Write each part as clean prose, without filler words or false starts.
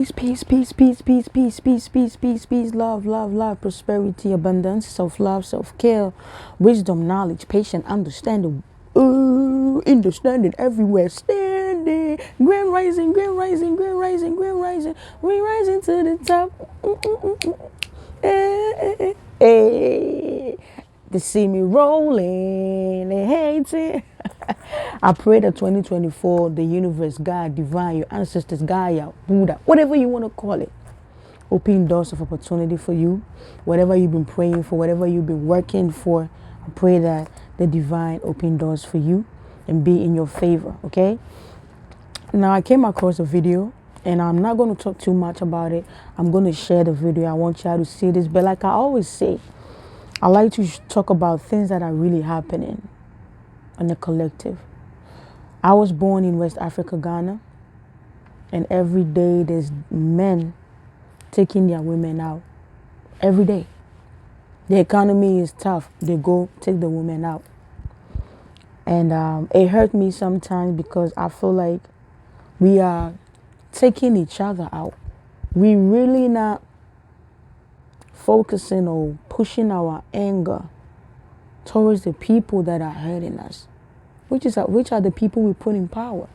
Peace, peace, peace, peace, peace, peace, peace, peace, peace, love, love, love, prosperity, abundance, self-love, self-care, wisdom, knowledge, patience, understanding, understanding everywhere, standing, grand rising, grand rising, grand rising, grand rising, we rising to the top. Hey, they see me rolling, they hate it. I pray that 2024, the universe, God, divine, your ancestors, Gaia, Buddha, whatever you want to call it, open doors of opportunity for you. Whatever you've been praying for, whatever you've been working for, I pray that the divine open doors for you and be in your favor, okay? Now, I came across a video and I'm not going to talk too much about it. I'm going to share the video. I want y'all to see this. But like I always say, I like to talk about things that are really happening in the collective. I was born in West Africa, Ghana, and every day there's men taking their women out. Every day. The economy is tough. They go take the women out. And it hurt me sometimes because I feel like we are taking each other out. We really not focusing or pushing our anger towards the people that are hurting us, which are the people we put in power.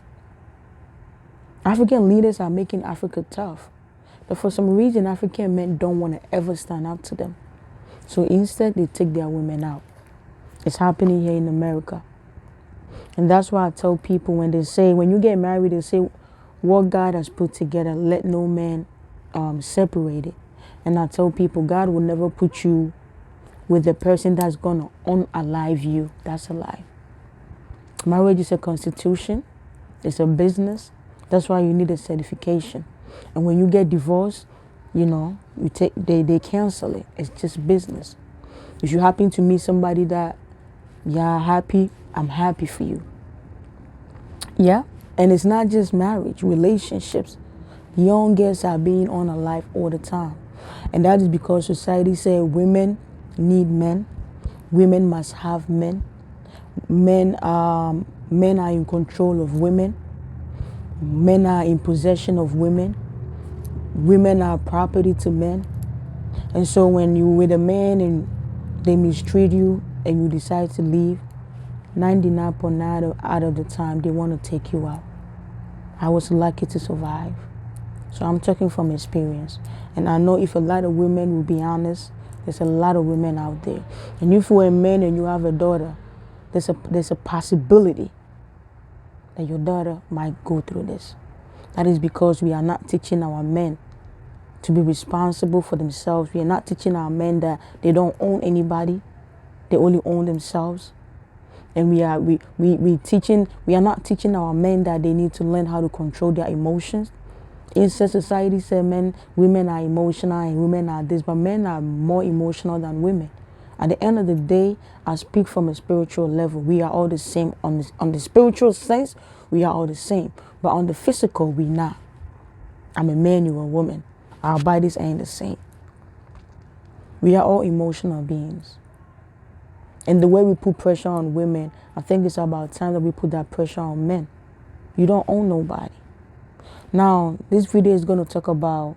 African leaders are making Africa tough, but for some reason African men don't want to ever stand up to them. So instead they take their women out. It's happening here in America. And that's why I tell people when you get married, they say what God has put together, let no man separate it. And I tell people God will never put you with the person that's gonna unalive you. That's a lie. Marriage is a constitution. It's a business. That's why you need a certification. And when you get divorced, they cancel it. It's just business. If you happen to meet somebody that you're happy, I'm happy for you. Yeah? And it's not just marriage, relationships. Young girls are being unalive all the time. And that is because society said women need men. Women must have men. Men are in control of women. Men are in possession of women. Women are property to men. And so when you're with a man and they mistreat you and you decide to leave, 99.9 out of the time they want to take you out. I was lucky to survive. So I'm talking from experience. And I know if a lot of women will be honest, there's a lot of women out there. And if you're a man and you have a daughter, there's a possibility that your daughter might go through this. That is because we are not teaching our men to be responsible for themselves. We are not teaching our men that they don't own anybody. They only own themselves. And we are not teaching our men that they need to learn how to control their emotions. Instead, society says women are emotional and women are this, but men are more emotional than women. At the end of the day, I speak from a spiritual level. We are all the same. On the spiritual sense, we are all the same. But on the physical, we not. I'm a man, you're a woman. Our bodies ain't the same. We are all emotional beings. And the way we put pressure on women, I think it's about time that we put that pressure on men. You don't own nobody. Now, this video is going to talk about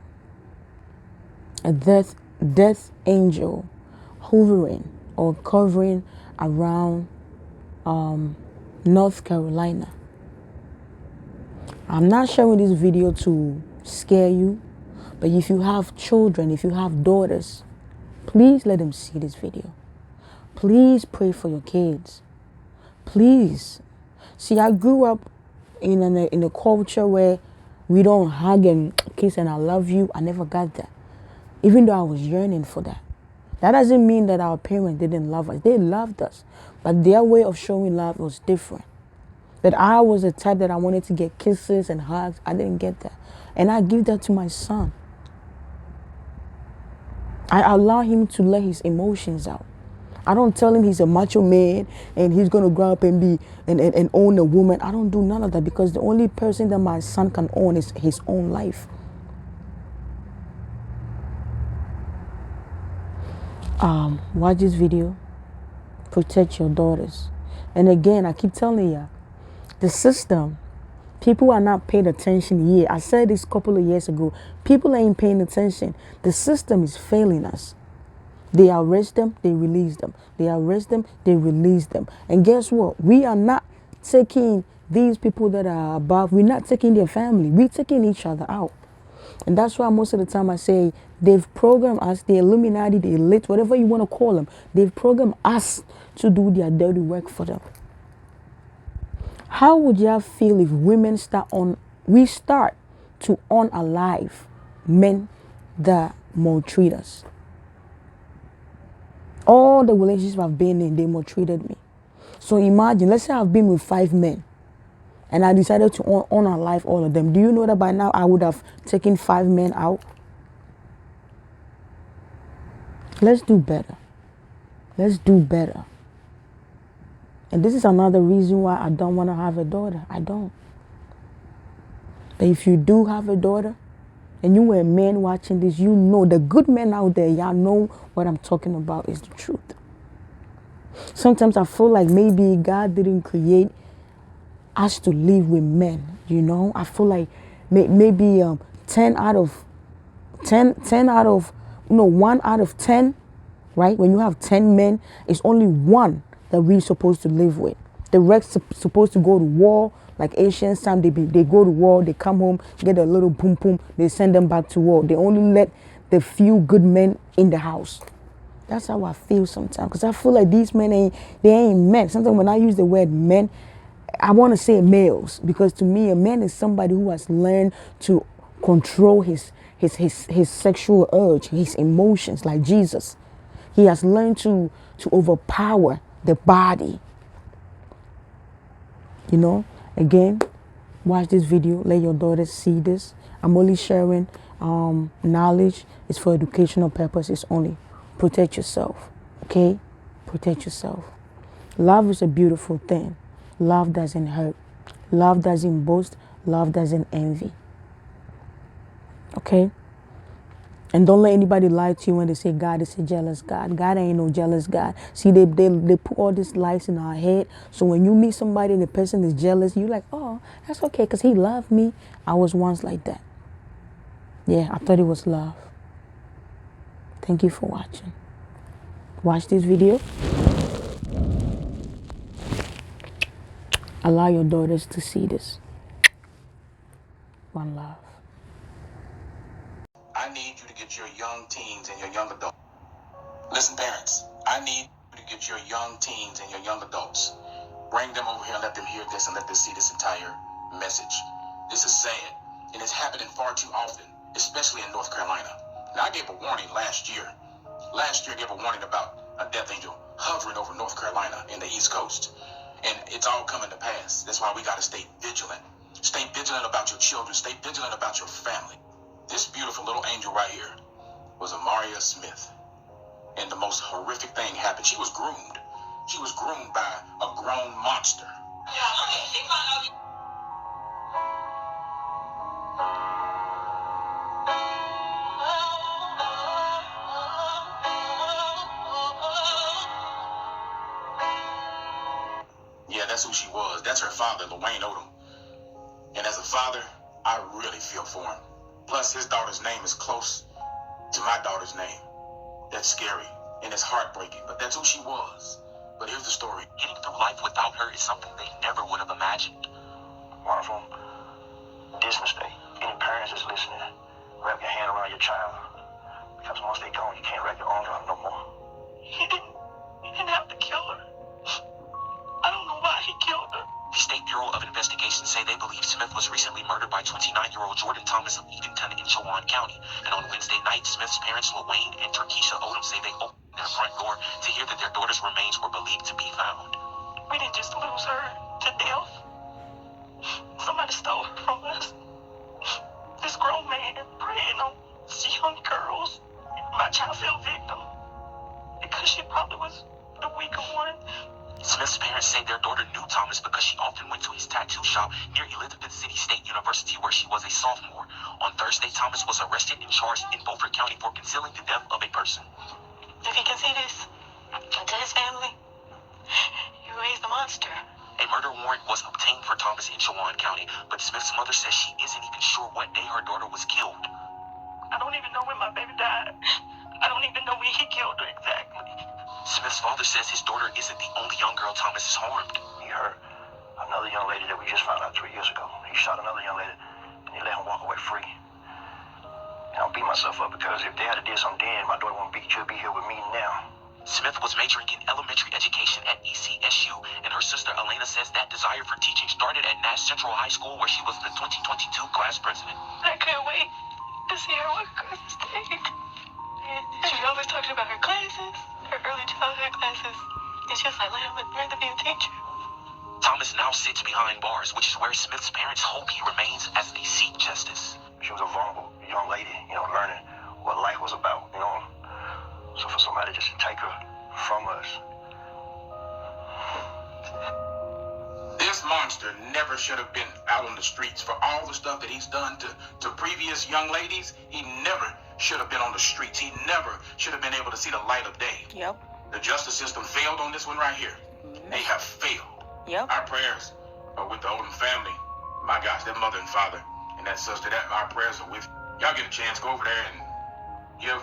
a death angel hovering or covering around North Carolina. I'm not sharing this video to scare you, but if you have children, if you have daughters, please let them see this video. Please pray for your kids. Please. See, I grew up in a culture where we don't hug and kiss and I love you. I never got that. Even though I was yearning for that. That doesn't mean that our parents didn't love us. They loved us. But their way of showing love was different. That I was the type that I wanted to get kisses and hugs. I didn't get that. And I give that to my son. I allow him to let his emotions out. I don't tell him he's a macho man and he's going to grow up and be and own a woman. I don't do none of that because the only person that my son can own is his own life. Watch this video. Protect your daughters. And again, I keep telling you, the system People are not paying attention here. I said this a couple of years ago. People ain't paying attention. The system is failing us. They arrest them, they release them. They arrest them, they release them. And guess what? We are not taking these people that are above, we're not taking their family. We're taking each other out. And that's why most of the time I say they've programmed us, the Illuminati, the elite, whatever you want to call them, they've programmed us to do their dirty work for them. How would y'all feel if we start to unalive men that maltreat us? All the relationships I've been in, they maltreated me. So imagine, let's say I've been with 5 men and I decided to unalive all of them. Do you know that by now I would have taken 5 men out? Let's do better. Let's do better. And this is another reason why I don't want to have a daughter. I don't. But if you do have a daughter, and you were a man watching this, you know, the good men out there, y'all know what I'm talking about is the truth. Sometimes I feel like maybe God didn't create us to live with men, you know. I feel like maybe 1 out of 10, right? When you have 10 men, it's only 1 that we're supposed to live with. The rest supposed to go to war. Like Asians time, they go to war, they come home, get a little boom boom, they send them back to war. They only let the few good men in the house. That's how I feel sometimes, because I feel like these men ain't men. Sometimes when I use the word men, I want to say males, because to me a man is somebody who has learned to control his sexual urge, his emotions, like Jesus. He has learned to overpower the body. You know, again, watch this video, let your daughters see this. I'm only sharing knowledge. It's for educational purposes only. Protect yourself, okay? Protect yourself. Love is a beautiful thing. Love doesn't hurt. Love doesn't boast. Love doesn't envy. Okay? And don't let anybody lie to you when they say God is a jealous God. God ain't no jealous God. See, they put all these lies in our head. So when you meet somebody and the person is jealous, you're like, oh, that's okay because he loved me. I was once like that. Yeah, I thought it was love. Thank you for watching. Watch this video. Allow your daughters to see this. One love. I need you to get your young teens and your young adults. Listen, parents, I need you to get your young teens and your young adults. Bring them over here and let them hear this and let them see this entire message. This is sad, and it's happening far too often, especially in North Carolina. Now, I gave a warning last year. Last year, I gave a warning about a death angel hovering over North Carolina in the East Coast. And it's all coming to pass. That's why we got to stay vigilant. Stay vigilant about your children. Stay vigilant about your family. This beautiful little angel right here was Amaria Smith. And the most horrific thing happened. She was groomed. She was groomed by a grown monster. Yeah, that's who she was. That's her father, Lwayne Odom. And as a father, I really feel for him. Plus, his daughter's name is close to my daughter's name. That's scary, and it's heartbreaking, but that's who she was. But here's the story. Getting through life without her is something they never would have imagined. One of them, this mistake. Any parents that's listening, wrap your hand around your child. Because once they're gone, you can't wrap your arms around them no more. He didn't have to kill her. I don't know why he killed her. The State Bureau of Investigation say they believe Smith was recently murdered by 29-year-old Jordan Thomas of Edenton in Chowan County. And on Wednesday night, Smith's parents, Lwayne and Terkeisha Odom, say they opened their front door to hear that their daughter's remains were believed to be found. We didn't just lose her to death. Somebody stole her from us. This grown man preying on young girls. My child fell victim because she probably was the weaker one. Smith's parents say their daughter knew Thomas because she often went to his tattoo shop near Elizabeth City State University where she was a sophomore. On Thursday, Thomas was arrested and charged in Beaufort County for concealing the death of a person. If he can see this, to his family, you raised a monster. A murder warrant was obtained for Thomas in Chowan County, but Smith's mother says she isn't even sure what day her daughter was killed. I don't even know when my baby died. I don't even know when he killed her exactly. Smith's father says his daughter isn't the only young girl Thomas has harmed. He hurt another young lady that we just found out 3 years ago. He shot another young lady, and he let him walk away free. And I'll beat myself up because if they had did something then, my daughter won't be, she'll be here with me now. Smith was majoring in elementary education at ECSU, and her sister Elena says that desire for teaching started at Nash Central High School, where she was the 2022 class president. I couldn't wait to see her on Christmas Day. And she was always talking about her classes, her early childhood classes. And she was like, "Lena, I'm learn to be a teacher." Thomas now sits behind bars, which is where Smith's parents hope he remains as they seek justice. She was a vulnerable young lady, learning what life was about, So for somebody just to take her from us. This monster never should have been out on the streets. For all the stuff that he's done to previous young ladies, he never should have been on the streets. He never should have been able to see the light of day. Yep. The justice system failed on this one right here. They have failed. Yep. Our prayers are with the Odom family. My gosh, their mother and father and that sister, our prayers are with you. Y'all get a chance, go over there and give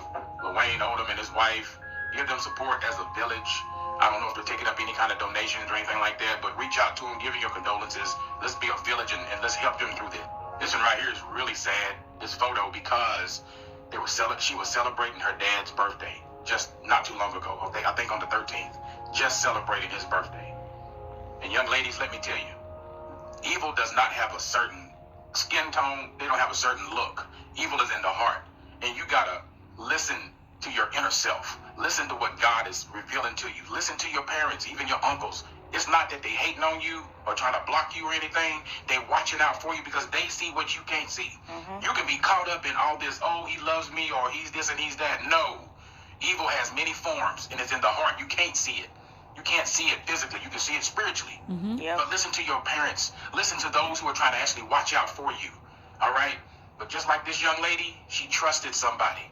Wayne Odom and his wife, give them support as a village. I don't know if they're taking up any kind of donations or anything like that, but reach out to them, give them your condolences. Let's be a village and let's help them through this. This one right here is really sad, this photo, because she was celebrating her dad's birthday just not too long ago. I think on the 13th, just celebrating his birthday. And young ladies, let me tell you, evil does not have a certain skin tone. They don't have a certain look. Evil is in the heart. And you gotta listen to your inner self. Listen to what God is revealing to you. Listen to your parents, even your uncles. It's not that they hating on you or trying to block you or anything. They watching out for you because they see what you can't see. You can be caught up in all this, oh, he loves me, or he's this and he's that. No. Evil has many forms, and it's in the heart. You can't see it. You can't see it physically. You can see it spiritually. Yep. But listen to your parents. Listen to those who are trying to actually watch out for you. All right? But just like this young lady, she trusted somebody,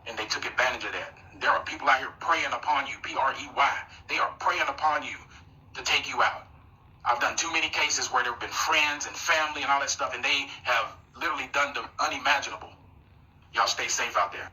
and they took advantage of that. There are people out here preying upon you, P-R-E-Y. They are preying upon you to take you out. I've done too many cases where there have been friends and family and all that stuff, and they have literally done the unimaginable. Y'all stay safe out there.